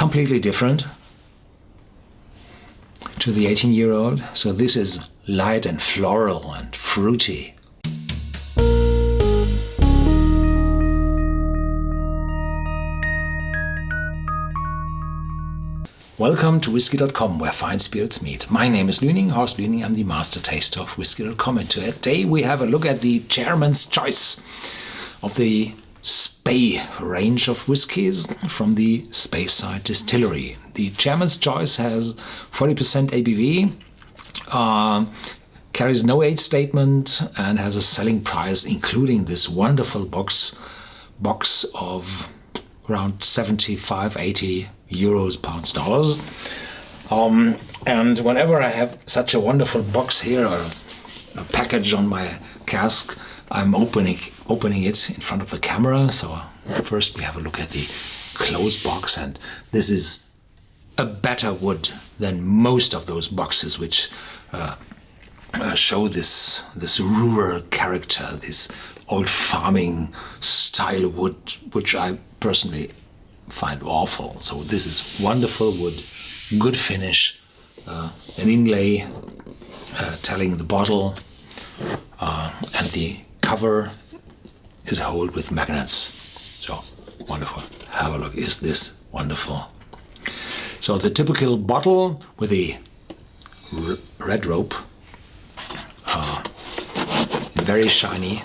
completely different to the 18-year-old. So this is light and floral and fruity. Welcome to Whisky.com, where fine spirits meet. My name is Horst Lüning. I'm the master taster of Whisky.com, and today we have a look at the chairman's choice of the Spey range of whiskies from the Speyside distillery. The chairman's choice has 40% ABV, carries no age statement, and has a selling price including this wonderful box of around 75-80 euros, pounds, dollars. And whenever I have such a wonderful box here, or a package on my cask, I'm opening it in front of the camera. So first we have a look at the closed box, and this is a better wood than most of those boxes which show this rural character, this old farming style wood, which I personally find awful. So this is wonderful wood, good finish, an inlay telling the bottle, and the cover is holed with magnets. So wonderful. Have a look. Is this wonderful? So the typical bottle with a red rope, very shiny,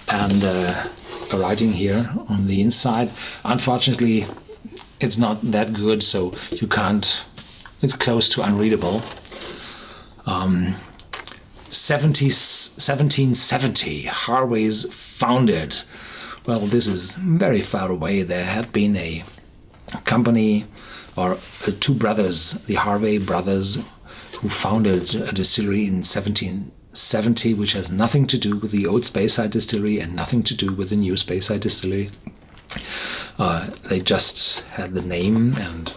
and a writing here on the inside. Unfortunately, it's not that good, so you can't. It's close to unreadable. 1770, Harvey's founded. Well, this is very far away. There had been a company, or two brothers, the Harvey brothers, who founded a distillery in 1770, which has nothing to do with the old Speyside distillery and nothing to do with the new Speyside distillery. They just had the name, and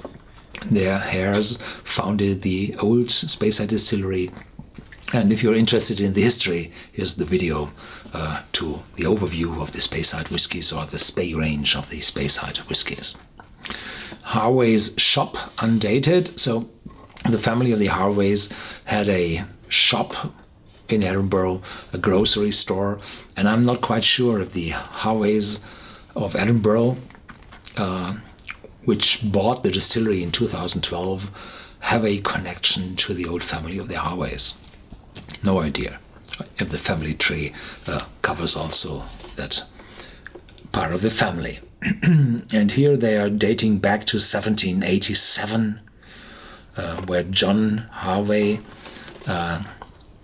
their heirs founded the old Speyside distillery. And if you're interested in the history, here's the video to the overview of the Speyside whiskies, or the Spey range of the Speyside whiskies. Harvey's shop, undated. So the family of the Harveys had a shop in Edinburgh, a grocery store, and I'm not quite sure if the Harveys of Edinburgh, which bought the distillery in 2012, have a connection to the old family of the Harveys. No idea if the family tree covers also that part of the family. And here they are dating back to 1787, where John Harvey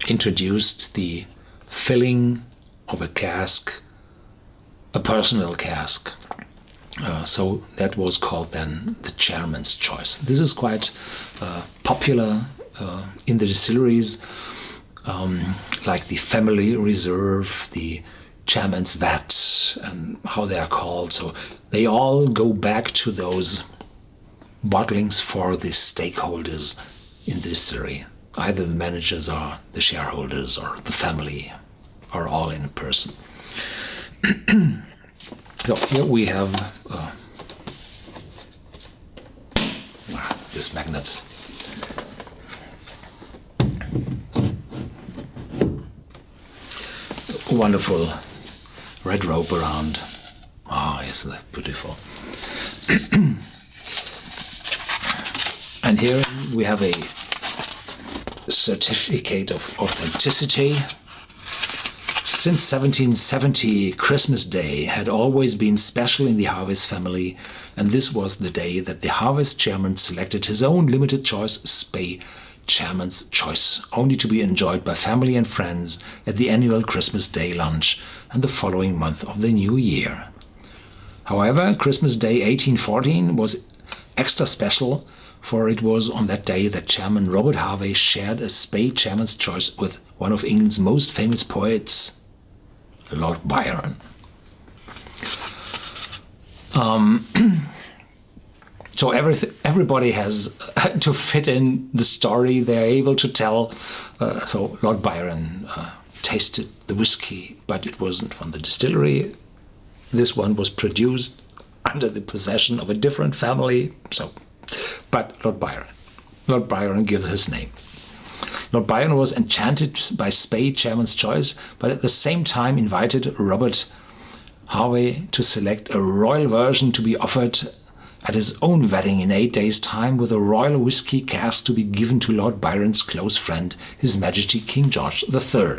introduced the filling of a cask, a personal cask. So that was called then the chairman's choice. This is quite popular in the distilleries, like the family reserve, the chairman's vat, and how they are called. So they all go back to those bottlings for the stakeholders in the distillery. Either the managers or the shareholders or the family are all in a person. So here we have these magnets. Wonderful red rope around. Yes, they're beautiful. And here we have a certificate of authenticity. Since 1770, Christmas Day had always been special in the Harvey's family, and this was the day that the Harvey's chairman selected his own limited choice Spey Chairman's Choice, only to be enjoyed by family and friends at the annual Christmas Day lunch and the following month of the new year. However, Christmas Day 1814 was extra special, for it was on that day that Chairman Robert Harvey shared a Spey Chairman's Choice with one of England's most famous poets, Lord Byron. So everybody has to fit in the story they're able to tell. So Lord Byron tasted the whiskey, but it wasn't from the distillery. This one was produced under the possession of a different family. So, but Lord Byron gives his name. Lord Byron was enchanted by Spey, Chairman's Choice, but at the same time invited Robert Harvey to select a royal version to be offered at his own wedding in 8 days' time, with a royal whisky cask to be given to Lord Byron's close friend, His Majesty King George III.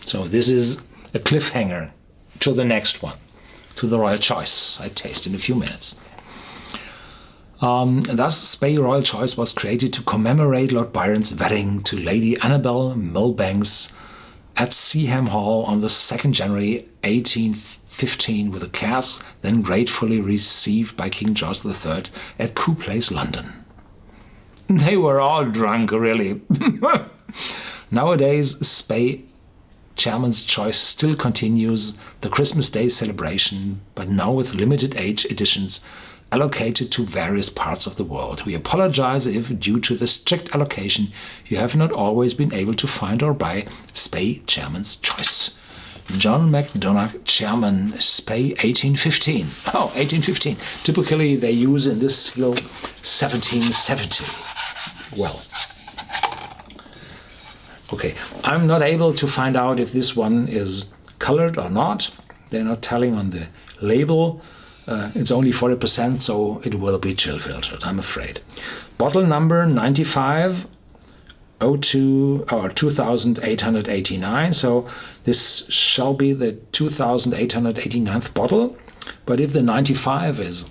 So this is a cliffhanger to the next one, to the royal choice I taste in a few minutes. Thus, Spey Royal Choice was created to commemorate Lord Byron's wedding to Lady Annabel Milbanks at Seaham Hall on the 2nd January 1815, with a cask then gratefully received by King George III at Coo Place, London. They were all drunk, really. Nowadays, Spey Chairman's Choice still continues the Christmas Day celebration, but now with limited age editions allocated to various parts of the world. We apologize if, due to the strict allocation, you have not always been able to find or buy Spey Chairman's Choice. John MacDonagh, Chairman, Spey, 1815. Oh, 1815. Typically, they use in this seal 1770. Well, okay. I'm not able to find out if this one is colored or not. They're not telling on the label. It's only 40%, so it will be chill filtered, I'm afraid. Bottle number 9502 or 2889. So this shall be the 2889th bottle. But if the 95 is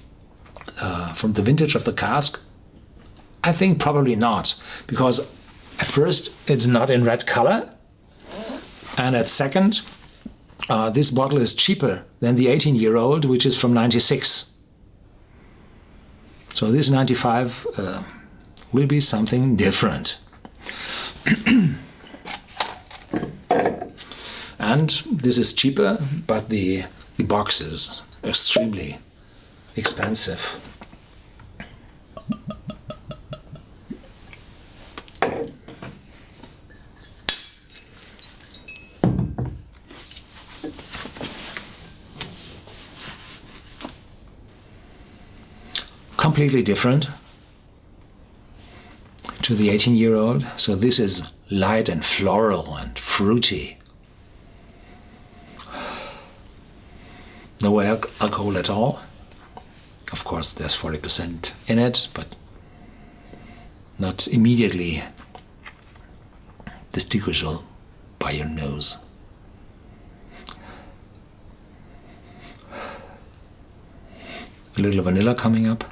from the vintage of the cask, I think probably not, because at first it's not in red color, and at second, this bottle is cheaper than the 18-year-old, which is from 96. So this 95 will be something different. And this is cheaper, but the box is extremely expensive. Completely different to the 18-year-old. So this is light and floral and fruity. No alcohol at all. Of course, there's 40% in it, but not immediately distinguishable by your nose. A little vanilla coming up.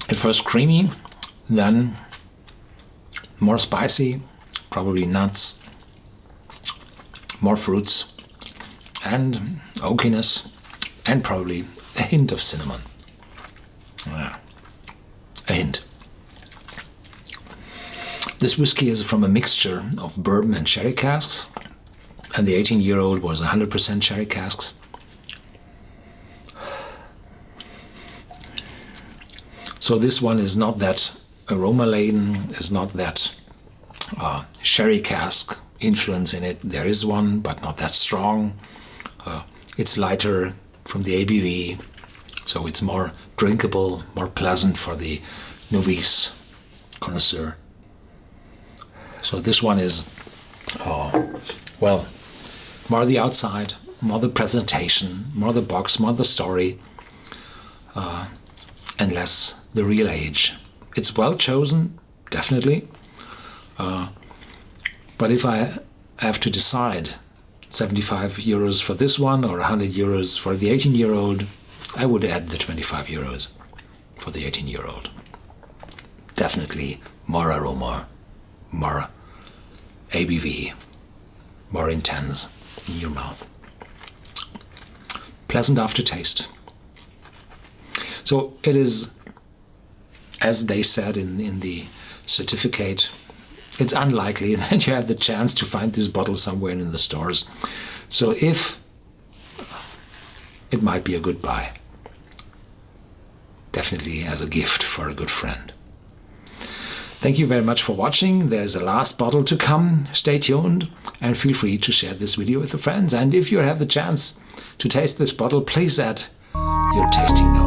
At first creamy, then more spicy, probably nuts, more fruits, and oakiness, and probably a hint of cinnamon. Yeah, a hint. This whiskey is from a mixture of bourbon and sherry casks, and the 18-year-old was 100% sherry casks. So this one is not that aroma laden, is not that sherry cask influence in it. There is one, but not that strong. It's lighter from the ABV, so it's more drinkable, more pleasant for the novice connoisseur. So this one is, well, more the outside, more the presentation, more the box, more the story, and less the real age. It's well chosen, definitely. But if I have to decide 75 euros for this one or 100 euros for the 18-year-old, I would add the 25 euros for the 18-year-old. Definitely more aroma, more ABV, more intense in your mouth. Pleasant aftertaste. So it is, as they said in the certificate, it's unlikely that you have the chance to find this bottle somewhere in the stores. So if it might be a good buy, definitely as a gift for a good friend. Thank you very much for watching. There's a last bottle to come. Stay tuned and feel free to share this video with your friends. And if you have the chance to taste this bottle, please add your tasting notes.